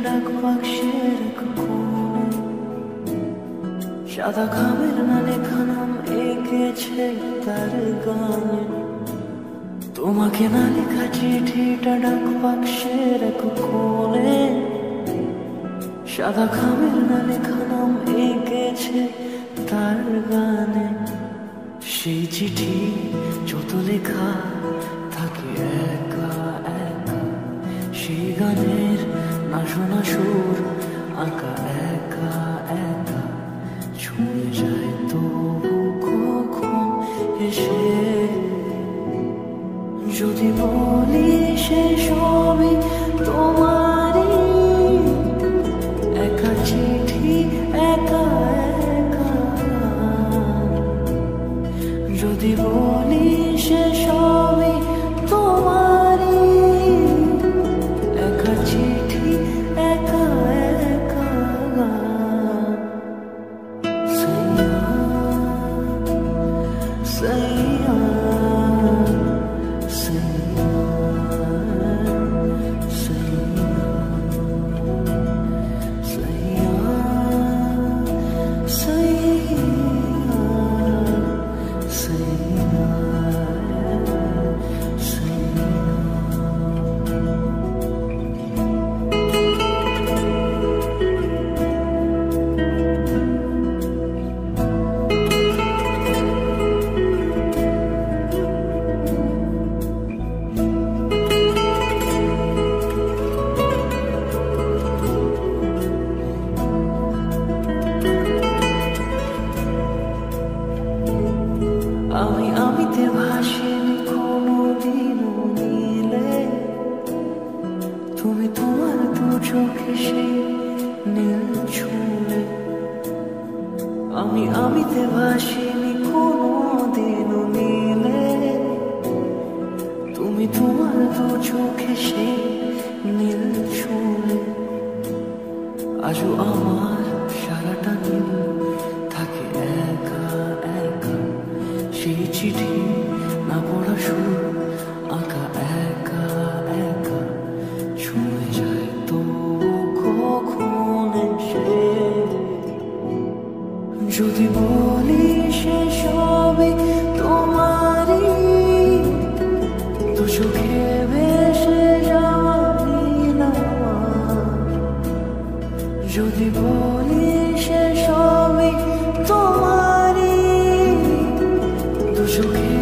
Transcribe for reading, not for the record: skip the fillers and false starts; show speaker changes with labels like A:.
A: ডাক বাক্সের এক কোণে সাদা খামের না লেখা নাম এঁকেছে তার গানে। তোমাকে না লেখা চিঠিটা ডাক বাক্সের এক কোণে সাদা খামের না লেখা নাম এঁকেছে তার গানে। সেই চিঠি যত লেখা থাকে একা একা, সেই গানের না শোনা সুর আঁকা একা একা ছুঁয়ে যায় তবু কখন এসে। যদি বলি সে সবই তোমারই, একা চিঠি একা একা। যদি বলি সে সবই তোমারই, একা চিঠি একা একা। সাইয়া সাইয়া আমিতে ভাসিনি কোনোদিনও নীলে, তুমি তোমার দু চোখে সেই নীল ছুঁলে। আমিতে ভাসিনি কোনোদিনও নীলে, তুমি তোমার দু চোখে সেই নীল ছুঁলে। আজও আমার সারাটা নীল থাকে একা একা, সেই চিঠি না পড়া সুর আঁকা একা একা ছুঁয়ে যায় তো কখন এসে। যদি বলি সে সবই তোমারই, দু চোখে ভেসে যাওয়া নীলা। যদি বলি সে সবই তোমারই, দু চোখে